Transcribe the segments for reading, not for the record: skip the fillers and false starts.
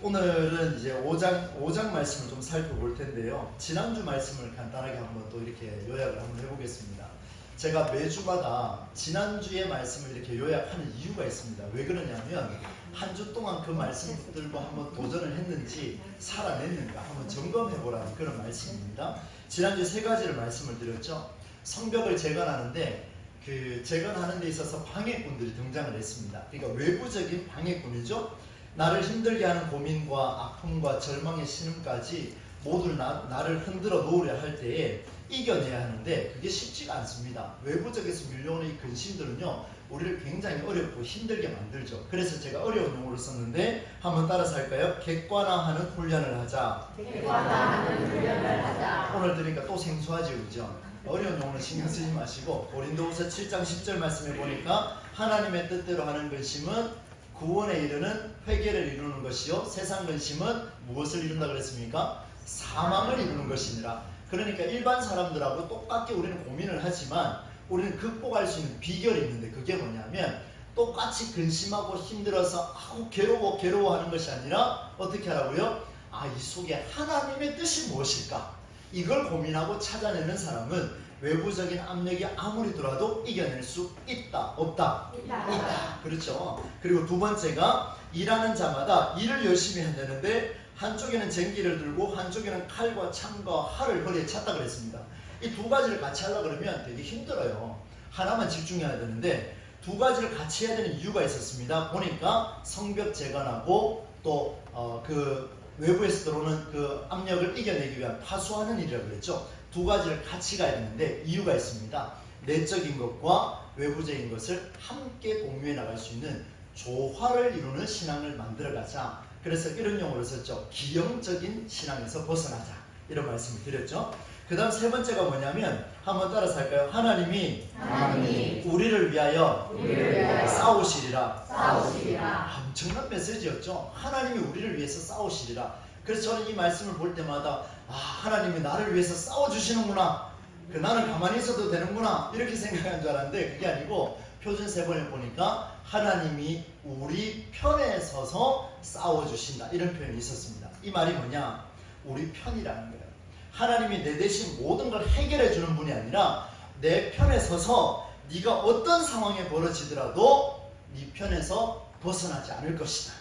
오늘은 이제 5장 말씀을 좀 살펴볼 텐데요. 지난주 말씀을 간단하게 한번 또 이렇게 요약을 한번 해보겠습니다. 제가 매주마다 지난주의 말씀을 이렇게 요약하는 이유가 있습니다. 왜 그러냐면 한 주 동안 그 말씀들과 한번 도전을 했는지 살아냈는가 한번 점검해보라는 그런 말씀입니다. 지난주에 세 가지를 말씀을 드렸죠. 성벽을 재건하는데 그 재건하는 데 있어서 방해꾼들이 등장을 했습니다. 그러니까 외부적인 방해꾼이죠. 나를 힘들게 하는 고민과 아픔과 절망의 신음까지 모두 나를 흔들어 놓으려 할 때에 이겨내야 하는데 그게 쉽지가 않습니다. 외부적에서 밀려오는 이 근심들은요 우리를 굉장히 어렵고 힘들게 만들죠. 그래서 제가 어려운 용어를 썼는데 한번 따라서 할까요? 객관화하는 훈련을 하자. 객관화하는 훈련을 하자. 오늘 들으니까 또 생소하지 그죠? 어려운 용어는 신경 쓰지 마시고 고린도후서 7장 10절 말씀에 보니까 하나님의 뜻대로 하는 근심은 구원에 이르는 회개를 이루는 것이요 세상 근심은 무엇을 이룬다 그랬습니까? 사망을 이루는 것이니라. 그러니까 일반 사람들하고 똑같게 우리는 고민을 하지만 우리는 극복할 수 있는 비결이 있는데 그게 뭐냐면 똑같이 근심하고 힘들어서 괴로워하는 것이 아니라 어떻게 하라고요? 이 속에 하나님의 뜻이 무엇일까? 이걸 고민하고 찾아내는 사람은 외부적인 압력이 아무리 들어와도 이겨낼 수 있다 없다? 있다. 그렇죠. 그리고 두 번째가 일하는 자마다 일을 열심히 해야 되는데 한쪽에는 쟁기를 들고 한쪽에는 칼과 창과 활을 허리에 찼다 그랬습니다. 이 두 가지를 같이 하려고 그러면 되게 힘들어요. 하나만 집중해야 되는데 두 가지를 같이 해야 되는 이유가 있었습니다. 보니까 성벽 재건하고 또 그 외부에서 들어오는 그 압력을 이겨내기 위한 파수하는 일이라고 그랬죠. 두 가지를 같이 가야 되는데 이유가 있습니다. 내적인 것과 외부적인 것을 함께 공유해 나갈 수 있는 조화를 이루는 신앙을 만들어가자. 그래서 이런 용어를 썼죠. 기형적인 신앙에서 벗어나자. 이런 말씀을 드렸죠. 그 다음 세 번째가 뭐냐면 한번 따라서 할까요? 하나님이 우리를 위하여 싸우시리라. 엄청난 메시지였죠. 하나님이 우리를 위해서 싸우시리라. 그래서 저는 이 말씀을 볼 때마다 하나님이 나를 위해서 싸워주시는구나. 나는 가만히 있어도 되는구나. 이렇게 생각한 줄 알았는데 그게 아니고 표준 세 번에 보니까 하나님이 우리 편에 서서 싸워주신다. 이런 표현이 있었습니다. 이 말이 뭐냐? 우리 편이라는 거예요. 하나님이 내 대신 모든 걸 해결해 주는 분이 아니라 내 편에 서서 네가 어떤 상황에 벌어지더라도 네 편에서 벗어나지 않을 것이다.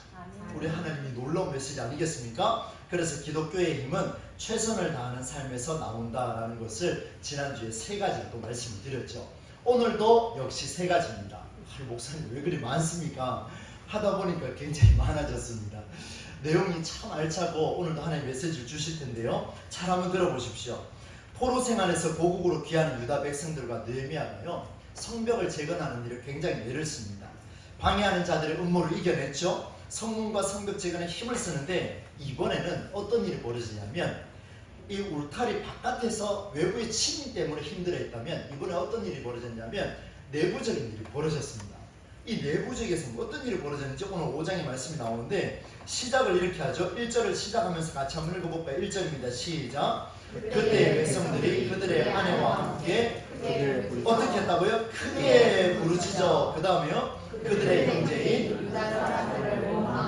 우리 하나님이 놀라운 메시지 아니겠습니까? 그래서 기독교의 힘은 최선을 다하는 삶에서 나온다라는 것을 지난주에 세 가지를 또 말씀을 드렸죠. 오늘도 역시 세 가지입니다. 목사님 왜 그리 많습니까? 하다 보니까 굉장히 많아졌습니다. 내용이 참 알차고 오늘도 하나님의 메시지를 주실 텐데요. 잘 한번 들어보십시오. 포로 생활에서 고국으로 귀하는 유다 백성들과 느헤미야가요 성벽을 재건하는 일을 굉장히 애를 씁니다. 방해하는 자들의 음모를 이겨냈죠. 성문과 성벽 재건에 힘을 쓰는데 이번에는 어떤 일이 벌어지냐면 이 울타리 바깥에서 외부의 침입 때문에 힘들어했다면 이번에 어떤 일이 벌어졌냐면 내부적인 일이 벌어졌습니다. 이 내부적에서 어떤 일이 벌어졌는지 오늘 5장의 말씀이 나오는데 시작을 이렇게 하죠. 1절을 시작하면서 같이 한번 읽어볼까요? 1절입니다. 시작. 그때의 백성들이 그들의 아내와 함께 어떻게 했다고요? 크게 부르짖어. 그 다음에요. 그들의 형제인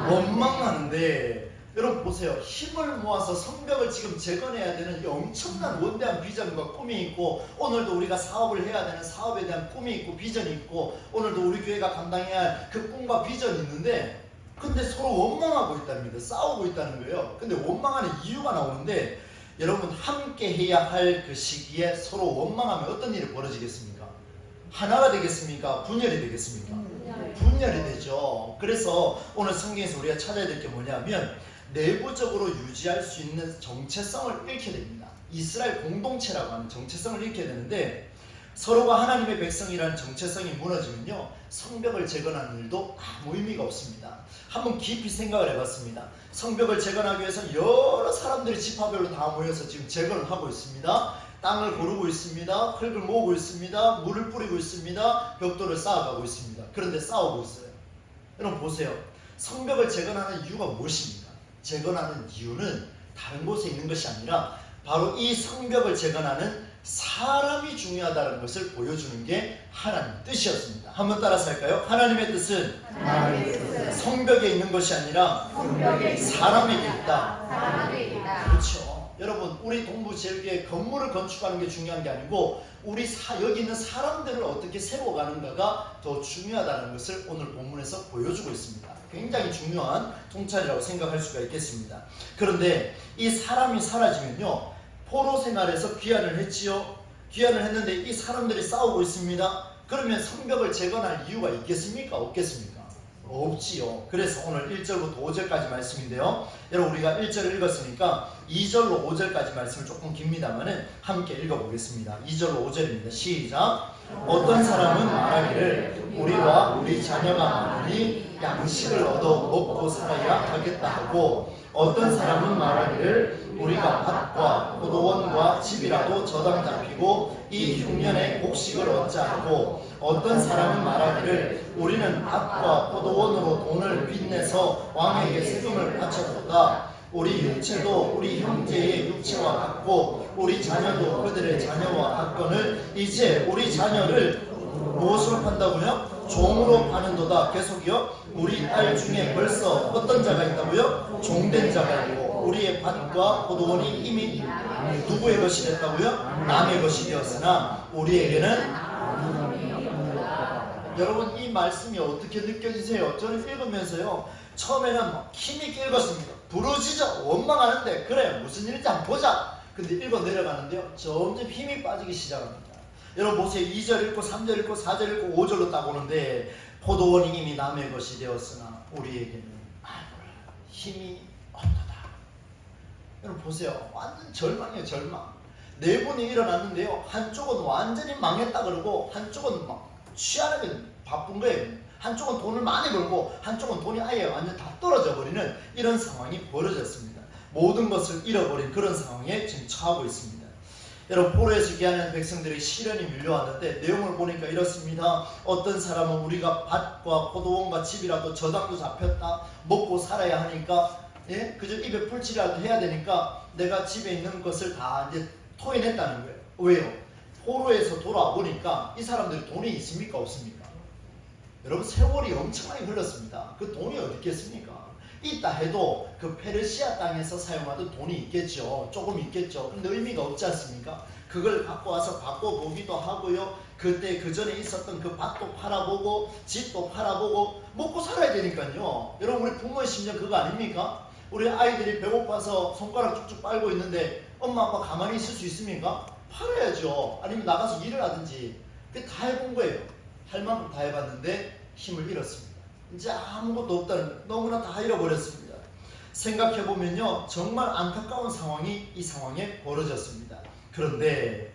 원망하는데 여러분 보세요. 힘을 모아서 성벽을 지금 재건해야 되는 이 엄청난 원대한 비전과 꿈이 있고 오늘도 우리가 사업을 해야 되는 사업에 대한 꿈이 있고 비전이 있고 오늘도 우리 교회가 감당해야 할 그 꿈과 비전이 있는데 근데 서로 원망하고 있답니다. 싸우고 있다는 거예요. 근데 원망하는 이유가 나오는데 여러분 함께 해야 할 그 시기에 서로 원망하면 어떤 일이 벌어지겠습니까? 하나가 되겠습니까? 분열이 되겠습니까? 분열이 되죠. 그래서 오늘 성경에서 우리가 찾아야 될 게 뭐냐면 내부적으로 유지할 수 있는 정체성을 잃게 됩니다. 이스라엘 공동체라고 하는 정체성을 잃게 되는데 서로가 하나님의 백성이라는 정체성이 무너지면요 성벽을 재건하는 일도 아무 의미가 없습니다. 한번 깊이 생각을 해봤습니다. 성벽을 재건하기 위해서 여러 사람들이 지파별로 다 모여서 지금 재건을 하고 있습니다. 땅을 고르고 있습니다. 흙을 모으고 있습니다. 물을 뿌리고 있습니다. 벽돌을 쌓아가고 있습니다. 그런데 싸우고 있어요. 여러분 보세요. 성벽을 재건하는 이유가 무엇입니까? 재건하는 이유는 다른 곳에 있는 것이 아니라 바로 이 성벽을 재건하는 사람이 중요하다는 것을 보여주는 게 하나님의 뜻이었습니다. 한번 따라서 할까요? 하나님의 뜻은 성벽에 있는 것이 아니라 사람에게 있다. 그렇죠. 여러분, 우리 동부제일교회 건물을 건축하는 게 중요한 게 아니고 여기 있는 사람들을 어떻게 세워가는가가 더 중요하다는 것을 오늘 본문에서 보여주고 있습니다. 굉장히 중요한 통찰이라고 생각할 수가 있겠습니다. 그런데 이 사람이 사라지면요, 포로 생활에서 귀환을 했지요. 귀환을 했는데 이 사람들이 싸우고 있습니다. 그러면 성벽을 재건할 이유가 있겠습니까? 없겠습니까? 없지요. 그래서 오늘 1절부터 5절까지 말씀인데요. 여러분, 우리가 1절을 읽었으니까 2절로 5절까지 말씀을 조금 깁니다만은 함께 읽어보겠습니다. 2절로 5절입니다. 시작. 어떤 사람은 말하기를 우리와 우리 자녀가 많으니 양식을 얻어 먹고 살아야 하겠다 하고, 어떤 사람은 말하기를 우리가 밭과 포도원과 집이라도 저당 잡히고 이 흉년에 곡식을 얻자 하고, 어떤 사람은 말하기를 우리는 밭과 포도원으로 돈을 빚내서 왕에게 세금을 바쳤도다. 우리 육체도 우리 형제의 육체와 같고 우리 자녀도 그들의 자녀와 같거늘 이제 우리 자녀를 무엇으로 판다고요? 종으로 파는도다. 계속이요. 우리 딸 중에 벌써 어떤 자가 있다고요? 종된 자가 있고 우리의 밭과 포도원이 이미 누구의 것이 됐다고요? 남의 것이 되었으나 우리에게는. 여러분, 이 말씀이 어떻게 느껴지세요? 저는 읽으면서요, 처음에는 막 힘있게 읽었습니다. 부르짖어 원망하는데 그래 무슨 일인지 한번 보자. 근데 읽어 내려가는데요, 점점 힘이 빠지기 시작합니다. 여러분 보세요. 2절 읽고 3절 읽고 4절 읽고 5절로 딱 오는데, 포도원이 이미 남의 것이 되었으나 우리에게는 힘이 없도다. 여러분 보세요. 완전 절망이에요. 절망. 네 분이 일어났는데요, 한쪽은 완전히 망했다 그러고 한쪽은 막 취하는 바쁜 거예요. 한쪽은 돈을 많이 벌고 한쪽은 돈이 아예 완전 다 떨어져 버리는 이런 상황이 벌어졌습니다. 모든 것을 잃어버린 그런 상황에 지금 처하고 있습니다. 여러분, 포로에서 귀환한 백성들의 시련이 밀려왔는데 내용을 보니까 이렇습니다. 어떤 사람은 우리가 밭과 포도원과 집이라도 저당도 잡혔다. 먹고 살아야 하니까, 그저 입에 풀칠이라도 해야 되니까 내가 집에 있는 것을 다 이제 토해냈다는 거예요. 왜요? 포로에서 돌아와 보니까 이 사람들이 돈이 있습니까? 없습니까? 여러분, 세월이 엄청나게 흘렀습니다. 그 돈이 어디 있겠습니까? 있다 해도 그 페르시아 땅에서 사용하던 돈이 있겠죠. 조금 있겠죠. 근데 의미가 없지 않습니까? 그걸 갖고 와서 바꿔보기도 하고요. 그때 그 전에 있었던 그 밭도 팔아보고 집도 팔아보고 먹고 살아야 되니까요. 여러분, 우리 부모의 심정 그거 아닙니까? 우리 아이들이 배고파서 손가락 쭉쭉 빨고 있는데 엄마 아빠 가만히 있을 수 있습니까? 팔아야죠. 아니면 나가서 일을 하든지. 그게 다 해본 거예요. 할 만큼 다 해봤는데 힘을 잃었습니다. 이제 아무것도 없다는 거예요. 너무나 다 잃어버렸습니다. 생각해보면요, 정말 안타까운 상황이 이 상황에 벌어졌습니다. 그런데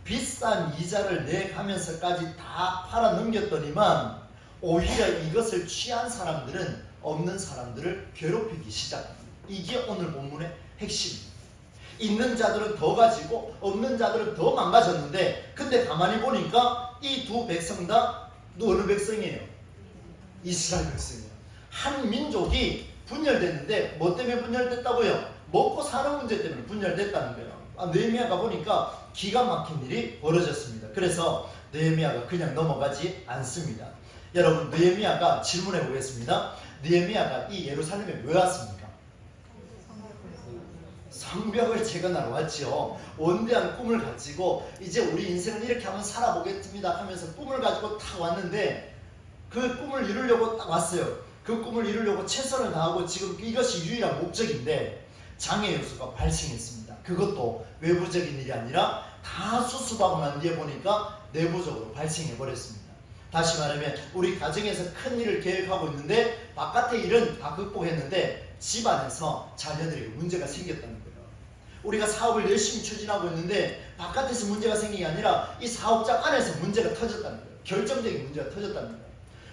비싼 이자를 내가면서까지 다 팔아 넘겼더니만 오히려 이것을 취한 사람들은 없는 사람들을 괴롭히기 시작합니다. 이게 오늘 본문의 핵심입니다. 있는 자들은 더 가지고 없는 자들은 더 망가졌는데, 근데 가만히 보니까 이 두 백성 다 어느 백성이에요? 이스라엘 백성이에요. 한 민족이 분열됐는데 뭐 때문에 분열됐다고요? 먹고 사는 문제 때문에 분열됐다는 거예요. 느헤미야가 보니까 기가 막힌 일이 벌어졌습니다. 그래서 느헤미야가 그냥 넘어가지 않습니다. 여러분, 느헤미야가 질문해 보겠습니다. 느헤미야가 이 예루살렘에 왜 왔습니까? 성벽을 재건하러 왔지요. 원대한 꿈을 가지고 이제 우리 인생을 이렇게 한번 살아보겠습니다 하면서 꿈을 가지고 딱 왔는데, 그 꿈을 이루려고 딱 왔어요. 그 꿈을 이루려고 최선을 다하고 지금 이것이 유일한 목적인데 장애 요소가 발생했습니다. 그것도 외부적인 일이 아니라 다 수습하고 난 뒤에 보니까 내부적으로 발생해 버렸습니다. 다시 말하면 우리 가정에서 큰 일을 계획하고 있는데 바깥의 일은 다 극복했는데 집 안에서 자녀들에게 문제가 생겼다는 거예요. 우리가 사업을 열심히 추진하고 있는데 바깥에서 문제가 생긴 게 아니라 이 사업장 안에서 문제가 터졌다는 거예요. 결정적인 문제가 터졌다는 거예요.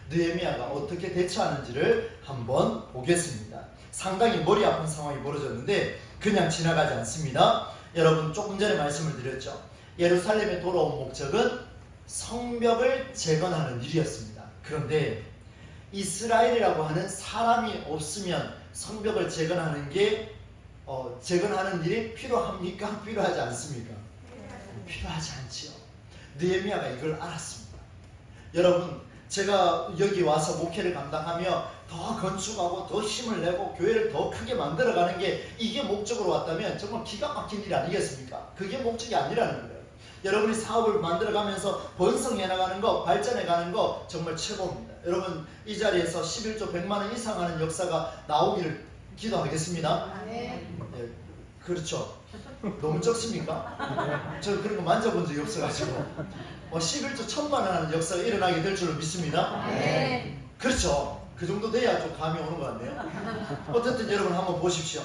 느헤미야가 어떻게 대처하는지를 한번 보겠습니다. 상당히 머리 아픈 상황이 벌어졌는데 그냥 지나가지 않습니다. 여러분, 조금 전에 말씀을 드렸죠. 예루살렘에 돌아온 목적은 성벽을 재건하는 일이었습니다. 그런데 이스라엘이라고 하는 사람이 없으면 성벽을 재건하는 게 재건하는 일이 필요합니까? 필요하지 않습니까? 필요하지 않지요. 느헤미야가 이걸 알았습니다. 여러분, 제가 여기 와서 목회를 감당하며 더 건축하고 더 힘을 내고 교회를 더 크게 만들어가는 게 이게 목적으로 왔다면 정말 기가 막힌 일 아니겠습니까? 그게 목적이 아니라는 거예요. 여러분이 사업을 만들어가면서 번성해 나가는 거, 발전해 가는 거 정말 최고입니다. 여러분, 이 자리에서 11조 100만 원 이상 하는 역사가 나오기를 기도하겠습니다. 네. 네, 그렇죠. 너무 적습니까? 저 그런 거 만져본 적이 없어가지고 11조 1000만 원 하는 역사가 일어나게 될 줄로 믿습니다. 네. 그렇죠. 그 정도 돼야 좀 감이 오는 것 같네요. 어쨌든 여러분 한번 보십시오.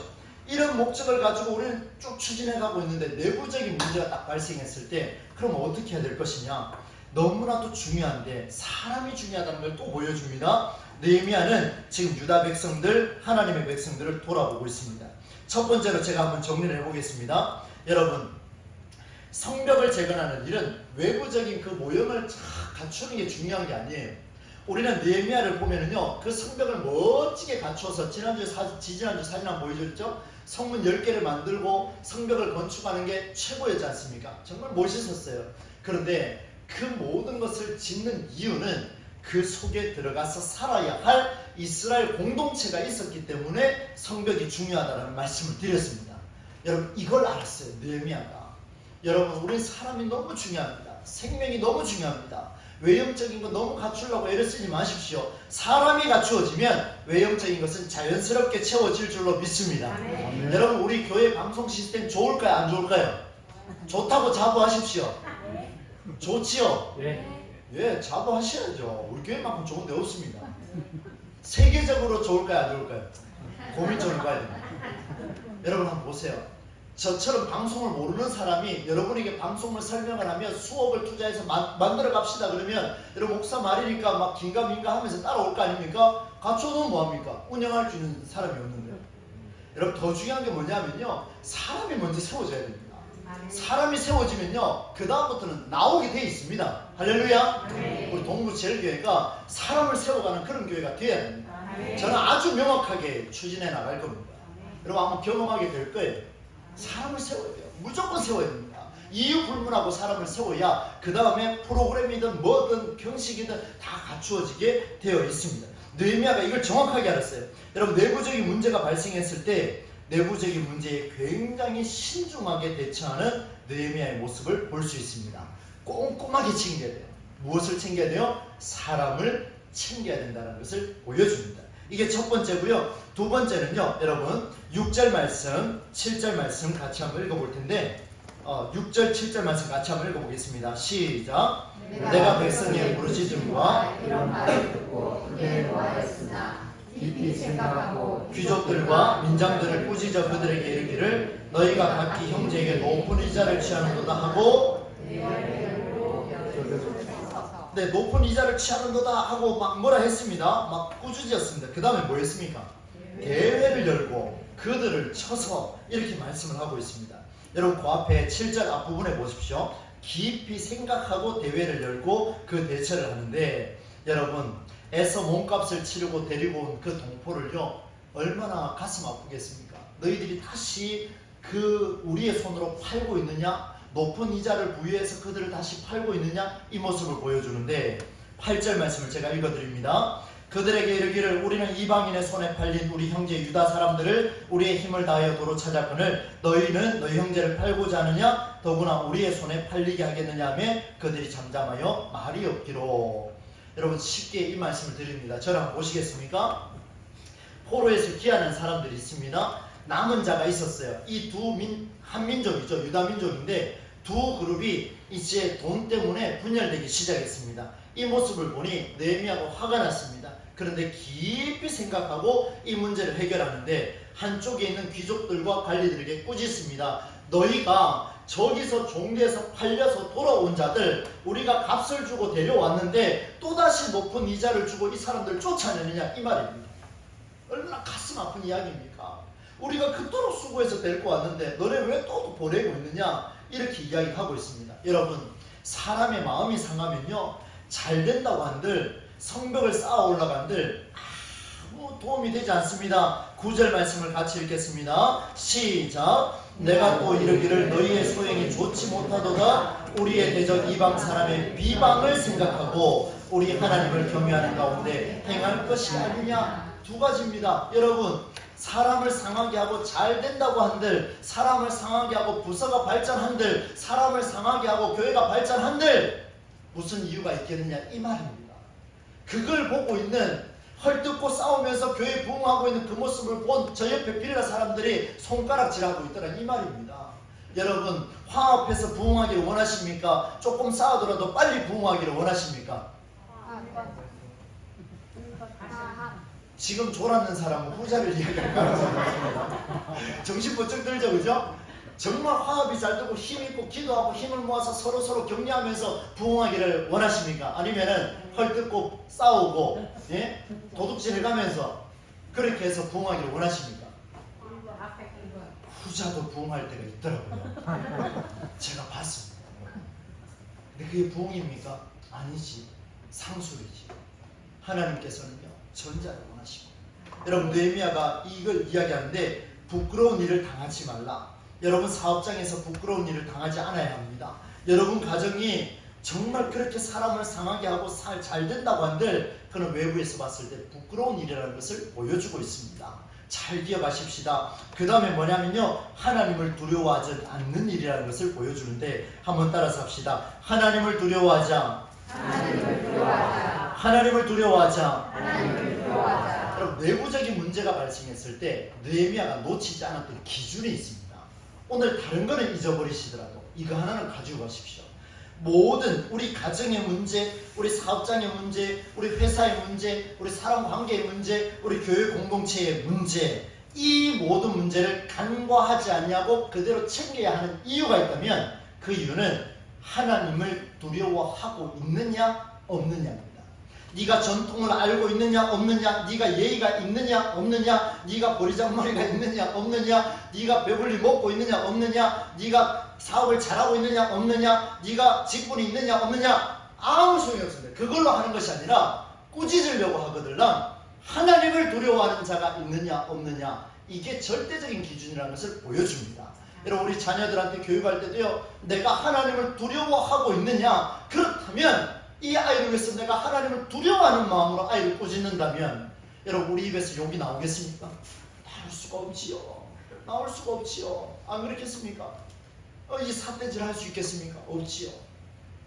이런 목적을 가지고 우리는 쭉 추진해 가고 있는데 내부적인 문제가 딱 발생했을 때 그럼 어떻게 해야 될 것이냐. 너무나도 중요한데 사람이 중요하다는 걸 또 보여줍니다. 느헤미야는 지금 유다 백성들, 하나님의 백성들을 돌아보고 있습니다. 첫 번째로 제가 한번 정리를 해보겠습니다. 여러분, 성벽을 재건하는 일은 외부적인 그 모형을 쫙 갖추는 게 중요한 게 아니에요. 우리는 느헤미야를 보면은요, 그 성벽을 멋지게 갖춰서 지지난주 사진 한번 보여줬죠? 성문 10개를 만들고 성벽을 건축하는 게 최고였지 않습니까? 정말 멋있었어요. 그런데 그 모든 것을 짓는 이유는 그 속에 들어가서 살아야 할 이스라엘 공동체가 있었기 때문에 성벽이 중요하다는 말씀을 드렸습니다. 여러분, 이걸 알았어요, 느헤미야가. 여러분, 우린 사람이 너무 중요합니다. 생명이 너무 중요합니다. 외형적인 거 너무 갖추려고 애를 쓰지 마십시오. 사람이 갖추어지면 외형적인 것은 자연스럽게 채워질 줄로 믿습니다. 아멘. 여러분, 우리 교회 방송 시스템 좋을까요? 안 좋을까요? 좋다고 자부하십시오. 좋지요? 네. 예, 자부하셔야죠. 우리 교회만큼 좋은 데 없습니다. 세계적으로 좋을까요? 안 좋을까요? 고민 좀 해봐야 됩니다. 여러분 한번 보세요. 저처럼 방송을 모르는 사람이 여러분에게 방송을 설명을 하면 수억을 투자해서 만들어 갑시다 그러면 여러분 목사 말이니까 막 긴가민가 하면서 따라올 거 아닙니까? 갖춰놓으면 뭐합니까? 운영할 수 있는 사람이 없는 거예요. 여러분, 더 중요한 게 뭐냐면요, 사람이 먼저 세워져야 됩니다. 사람이 세워지면요, 그 다음부터는 나오게 돼 있습니다. 할렐루야. 우리 동부제일교회가 사람을 세워가는 그런 교회가 되어야 됩니다. 저는 아주 명확하게 추진해 나갈 겁니다. 여러분 한번 경험하게 될 거예요. 사람을 세워야 돼요. 무조건 세워야 됩니다. 이유 불문하고 사람을 세워야 그 다음에 프로그램이든 뭐든 형식이든 다 갖추어지게 되어 있습니다. 느헤미야가 이걸 정확하게 알았어요. 여러분, 내부적인 문제가 발생했을 때 내부적인 문제에 굉장히 신중하게 대처하는 느헤미야의 모습을 볼 수 있습니다. 꼼꼼하게 챙겨야 돼요. 무엇을 챙겨야 돼요? 사람을 챙겨야 된다는 것을 보여줍니다. 이게 첫 번째고요. 두 번째는요, 여러분 6절 말씀, 7절 말씀 같이 한번 읽어볼 텐데 6절, 7절 말씀 같이 한번 읽어보겠습니다. 시작. 내가 백성의 부르짖음과 이런 말을 듣고 그에 노하였으나 깊이 생각하고 귀족들과 민장들을 꾸짖어 그들에게 이르기를 너희가 각기 형제에게 높은 이자를 취하는도다 하고, 네, 높은 이자를 취하는도다 하고 막 뭐라 했습니다. 막 꾸짖었습니다. 그 다음에 뭐 했습니까? 대회를 열고 그들을 쳐서 이렇게 말씀을 하고 있습니다. 여러분, 그 앞에 7절 앞부분에 보십시오. 깊이 생각하고 대회를 열고 그 대처를 하는데, 여러분, 애써 몸값을 치르고 데리고 온 그 동포를요, 얼마나 가슴 아프겠습니까? 너희들이 다시 그 우리의 손으로 팔고 있느냐? 높은 이자를 부여해서 그들을 다시 팔고 있느냐? 이 모습을 보여주는데 8절 말씀을 제가 읽어드립니다. 그들에게 이르기를 우리는 이방인의 손에 팔린 우리 형제 유다 사람들을 우리의 힘을 다하여 도로 찾아거늘 너희는 너희 형제를 팔고자 하느냐? 더구나 우리의 손에 팔리게 하겠느냐 하며 그들이 잠잠하여 말이 없기로. 여러분, 쉽게 이 말씀을 드립니다. 저를 한번 보시겠습니까? 포로에서 귀환한 사람들이 있습니다. 남은 자가 있었어요. 이 한 민족이죠. 유다 민족인데 두 그룹이 이제 돈 때문에 분열되기 시작했습니다. 이 모습을 보니 느헤미야가 화가 났습니다. 그런데 깊이 생각하고 이 문제를 해결하는데 한쪽에 있는 귀족들과 관리들에게 꾸짖습니다. 너희가 저기서 종대에서 팔려서 돌아온 자들 우리가 값을 주고 데려왔는데 또다시 높은 이자를 주고 이 사람들을 쫓아내느냐, 이 말입니다. 얼마나 가슴 아픈 이야기입니까? 우리가 그토록 수고해서 데리고 왔는데 너네 왜 또 보내고 있느냐, 이렇게 이야기하고 있습니다. 여러분, 사람의 마음이 상하면요, 잘 된다고 한들 성벽을 쌓아 올라간들 아무 도움이 되지 않습니다. 9절 말씀을 같이 읽겠습니다. 시작. 내가 또 이르기를 너희의 소행이 좋지 못하도다. 우리의 대적 이방 사람의 비방을 생각하고 우리 하나님을 경외하는 가운데 행할 것이 아니냐. 두 가지입니다. 여러분, 사람을 상하게 하고 잘 된다고 한들, 사람을 상하게 하고 부서가 발전한들, 사람을 상하게 하고 교회가 발전한들 무슨 이유가 있겠느냐 이 말입니다. 그걸 보고 있는 헐뜯고 싸우면서 교회 부흥하고 있는 그 모습을 본 저 옆에 빌라 사람들이 손가락질하고 있더라 이 말입니다. 여러분, 화합해서 부흥하기를 원하십니까? 조금 싸우더라도 빨리 부흥하기를 원하십니까? 지금 졸았는 사람은 후자를 이야기할 가능성이 많습니다. 정신 번쩍 들죠, 그죠? 정말 화합이 잘 되고 힘있고 기도하고 힘을 모아서 서로 격려하면서 부흥하기를 원하십니까? 아니면은 헐뜯고 싸우고 예? 도둑질 해가면서 그렇게 해서 부흥하기를 원하십니까? 후자도 부흥할 때가 있더라고요. 제가 봤습니다. 근데 그게 부흥입니까? 아니지. 상술이지. 하나님께서는요 전자를 원하시고, 여러분 느헤미야가 이걸 이야기하는데 부끄러운 일을 당하지 말라. 여러분 사업장에서 부끄러운 일을 당하지 않아야 합니다. 여러분 가정이 정말 그렇게 사람을 상하게 하고 잘 된다고 한들 그는 외부에서 봤을 때 부끄러운 일이라는 것을 보여주고 있습니다. 잘 기억하십시다. 그 다음에 뭐냐면요, 하나님을 두려워하지 않는 일이라는 것을 보여주는데 한번 따라서 합시다. 하나님을 두려워하자. 하나님을 두려워하자. 여러분, 내부적인 문제가 발생했을 때 느헤미야가 놓치지 않았던 기준이 있습니다. 오늘 다른 거는 잊어버리시더라도 이거 하나는 가지고 가십시오. 모든 우리 가정의 문제, 우리 사업장의 문제, 우리 회사의 문제, 우리 사람 관계의 문제, 우리 교회 공동체의 문제, 이 모든 문제를 간과하지 않냐고 그대로 챙겨야 하는 이유가 있다면 그 이유는 하나님을 두려워하고 있느냐 없느냐입니다. 네가 전통을 알고 있느냐 없느냐, 네가 예의가 있느냐 없느냐, 네가 버리장머리가 있느냐 없느냐, 네가 배불리 먹고 있느냐 없느냐, 네가 사업을 잘하고 있느냐 없느냐, 네가 직분이 있느냐 없느냐, 아무 소용이 없습니다. 그걸로 하는 것이 아니라 꾸짖으려고 하거들랑 하나님을 두려워하는 자가 있느냐 없느냐, 이게 절대적인 기준이라는 것을 보여줍니다. 여러분, 우리 자녀들한테 교육할 때도요, 내가 하나님을 두려워하고 있느냐, 그렇다면 이 아이를 위해서 내가 하나님을 두려워하는 마음으로 아이를 꾸짖는다면 여러분, 우리 입에서 욕이 나오겠습니까? 나올 수가 없지요. 나올 수가 없지요. 안 그렇겠습니까? 이 삿대질 할 수 있겠습니까? 없지요.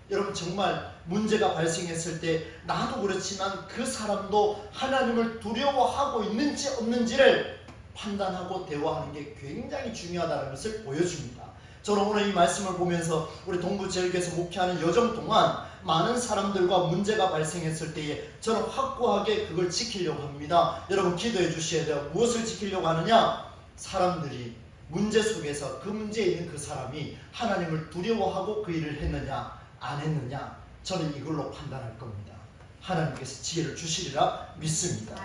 여러분, 정말 문제가 발생했을 때 나도 그렇지만 그 사람도 하나님을 두려워하고 있는지 없는지를 판단하고 대화하는 게 굉장히 중요하다는 것을 보여줍니다. 저는 오늘 이 말씀을 보면서 우리 동부제일교회에서 목회하는 여정 동안 많은 사람들과 문제가 발생했을 때에 저는 확고하게 그걸 지키려고 합니다. 여러분, 기도해 주셔야 돼요. 무엇을 지키려고 하느냐? 사람들이 문제 속에서 그 문제에 있는 그 사람이 하나님을 두려워하고 그 일을 했느냐 안 했느냐, 저는 이걸로 판단할 겁니다. 하나님께서 지혜를 주시리라 믿습니다.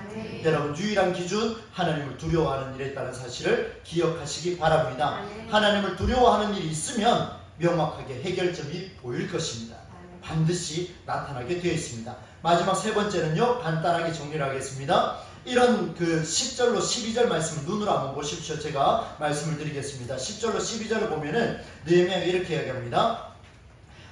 여러분, 유일한 기준, 하나님을 두려워하는 일에 있다는 사실을 기억하시기 바랍니다. 하나님을 두려워하는 일이 있으면 명확하게 해결점이 보일 것입니다. 반드시 나타나게 되어 있습니다. 마지막 세 번째는요, 간단하게 정리를 하겠습니다. 이런 그 10절로 12절 말씀을 눈으로 한번 보십시오. 제가 말씀을 드리겠습니다. 10절로 12절을 보면은 느헤미야가 이렇게 이야기합니다.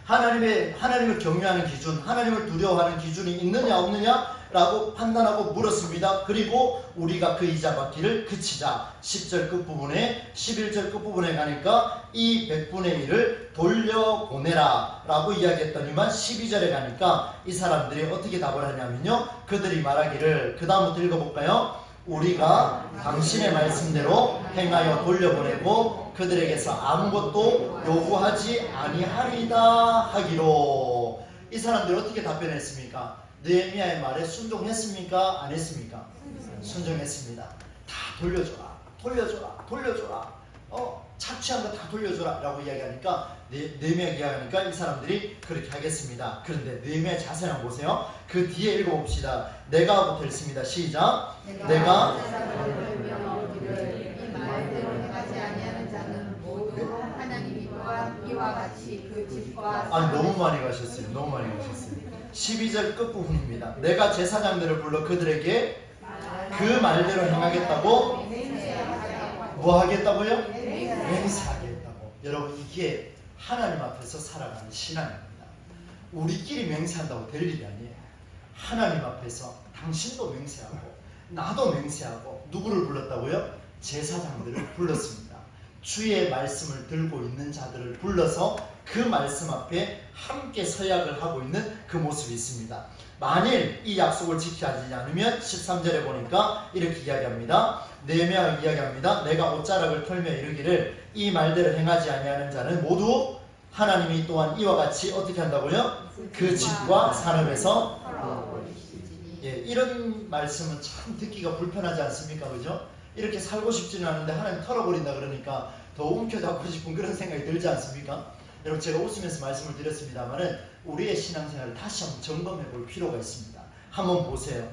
하나님을 경외하는 기준, 하나님을 두려워하는 기준이 있느냐 없느냐 라고 판단하고 물었습니다. 그리고 우리가 그 이자 받기를 그치자. 10절 끝부분에 11절 끝부분에 가니까 이 100분의 1을 돌려보내라 라고 이야기했더니만 12절에 가니까 이 사람들이 어떻게 답을 하냐면요, 그들이 말하기를, 그 다음부터 읽어볼까요? 우리가 당신의 말씀대로 행하여 돌려보내고 그들에게서 아무것도 요구하지 아니하리다 하기로. 이 사람들이 어떻게 답변했습니까? 느헤미야의 말에 순종했습니까? 안 했습니까? 순종했습니다. 다 돌려줘라, 돌려줘라, 돌려줘라, 착취한 거 다 돌려줘라 라고 이야기하니까, 느헤미야가 이야기하니까 이 사람들이 그렇게 하겠습니다. 그런데 느헤미야의 자세를 한번 보세요. 그 뒤에 읽어봅시다. 내가부터 읽습니다. 시작. 내가 너무 많이 가셨어요. 너무 많이 가셨어요. 12절 끝부분입니다. 내가 제사장들을 불러 그들에게 그 말대로 행하겠다고 뭐 하겠다고요? 맹세하겠다. 맹세하겠다고. 여러분 이게 하나님 앞에서 살아가는 신앙입니다. 우리끼리 맹세한다고 될 일이 아니에요. 하나님 앞에서 당신도 맹세하고 나도 맹세하고 누구를 불렀다고요? 제사장들을 불렀습니다. 주의 말씀을 들고 있는 자들을 불러서 그 말씀 앞에 함께 서약을 하고 있는 그 모습이 있습니다. 만일 이 약속을 지키지 않으면 13절에 보니까 이렇게 이야기합니다. 느헤미야가 이야기합니다. 내가 옷자락을 털며 이르기를 이 말대로 행하지 아니하는 자는 모두 하나님이 또한 이와 같이 어떻게 한다고요? 그 집과 산업에서 이런 말씀은 참 듣기가 불편하지 않습니까? 그죠? 이렇게 살고 싶지는 않은데 하나님 털어버린다 그러니까 더 움켜잡고 싶은 그런 생각이 들지 않습니까? 여러분 제가 웃으면서 말씀을 드렸습니다만은 우리의 신앙생활을 다시 한번 점검해 볼 필요가 있습니다. 한번 보세요.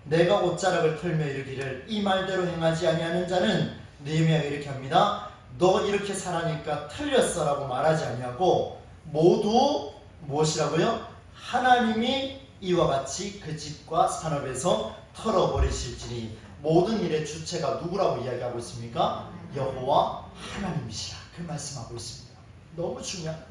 내가 옷자락을 털며 이르기를 이 말대로 행하지 아니하는 자는 느헤미야가 이렇게 합니다. 너 이렇게 살아니까 틀렸어라고 말하지 아니하고 모두 무엇이라고요? 하나님이 이와 같이 그 집과 산업에서 털어버리실지니 모든 일의 주체가 누구라고 이야기하고 있습니까? 여호와 하나님이시라 그 말씀하고 있습니다. 너무 중요합니다.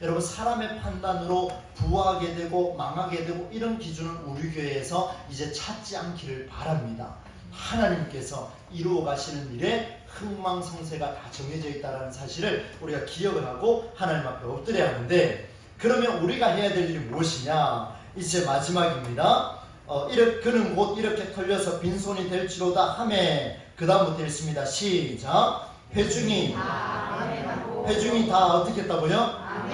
여러분 사람의 판단으로 부하게 되고 망하게 되고 이런 기준은 우리 교회에서 이제 찾지 않기를 바랍니다. 하나님께서 이루어 가시는 일에 흥망성쇠가 다 정해져 있다는 사실을 우리가 기억을 하고 하나님 앞에 엎드려야 하는데 그러면 우리가 해야 될 일이 무엇이냐? 이제 마지막입니다. 그는 곧 이렇게 털려서 빈손이 될지로다 하매 그 다음부터 읽습니다. 시작. 회중이 다 어떻게 했다고요?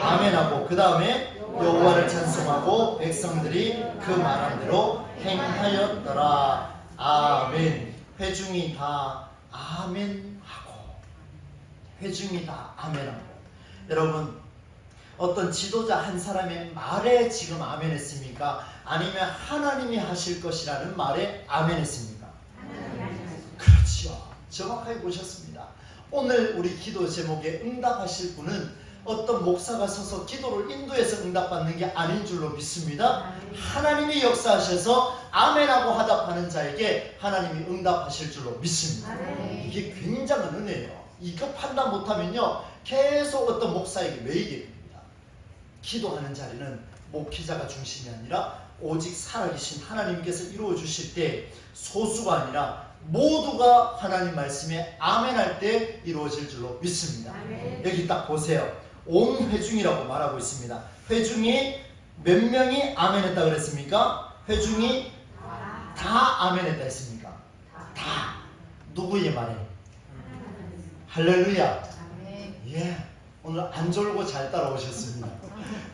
아멘하고 그 다음에 여호와를 찬송하고 백성들이 그 말한 대로 행하였더라. 아멘. 회중이 다 아멘하고 회중이 다 아멘하고 여러분 어떤 지도자 한 사람의 말에 지금 아멘했습니까? 아니면 하나님이 하실 것이라는 말에 아멘했습니까? 그렇죠. 정확하게 보셨습니다. 오늘 우리 기도 제목에 응답하실 분은 어떤 목사가 서서 기도를 인도해서 응답받는 게 아닌 줄로 믿습니다. 하나님이 역사하셔서 아멘하고 화답하는 자에게 하나님이 응답하실 줄로 믿습니다. 이게 굉장한 은혜예요. 이거 판단 못하면요 계속 어떤 목사에게 매이게 됩니다. 기도하는 자리는 목회자가 중심이 아니라 오직 살아계신 하나님께서 이루어 주실 때 소수가 아니라 모두가 하나님 말씀에 아멘할 때 이루어질 줄로 믿습니다. 여기 딱 보세요. 온 회중이라고 말하고 있습니다. 회중이 몇 명이 아멘했다 그랬습니까? 회중이 다 아멘했다 했습니까? 다. 누구의 말에? 할렐루야. 예. 오늘 안 졸고 잘 따라오셨습니다.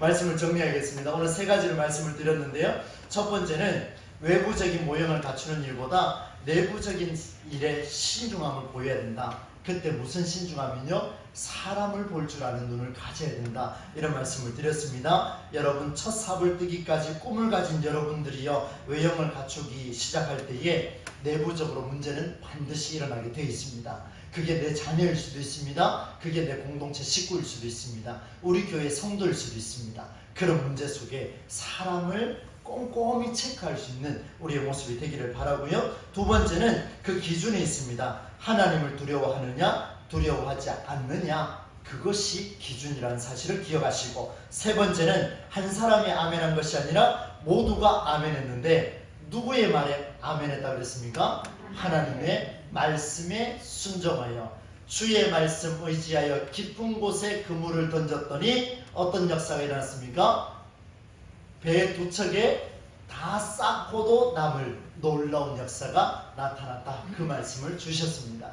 말씀을 정리하겠습니다. 오늘 세 가지를 말씀을 드렸는데요. 첫 번째는 외부적인 모형을 갖추는 일보다 내부적인 일에 신중함을 보여야 된다. 그때 무슨 신중함이요? 사람을 볼 줄 아는 눈을 가져야 된다. 이런 말씀을 드렸습니다. 여러분 첫 삽을 뜨기까지 꿈을 가진 여러분들이요 외형을 갖추기 시작할 때에 내부적으로 문제는 반드시 일어나게 되어 있습니다. 그게 내 자녀일 수도 있습니다. 그게 내 공동체 식구일 수도 있습니다. 우리 교회 성도일 수도 있습니다. 그런 문제 속에 사람을 꼼꼼히 체크할 수 있는 우리의 모습이 되기를 바라고요. 두 번째는 그 기준이 있습니다. 하나님을 두려워하느냐 두려워하지 않느냐 그것이 기준이라는 사실을 기억하시고 세 번째는 한 사람이 아멘한 것이 아니라 모두가 아멘했는데 누구의 말에 아멘했다 그랬습니까? 하나님의 말씀에 순종하여 주의 말씀 의지하여 깊은 곳에 그물을 던졌더니 어떤 역사가 일어났습니까? 배 두 척에 다 쌓고도 남을 놀라운 역사가 나타났다. 그 말씀을 주셨습니다.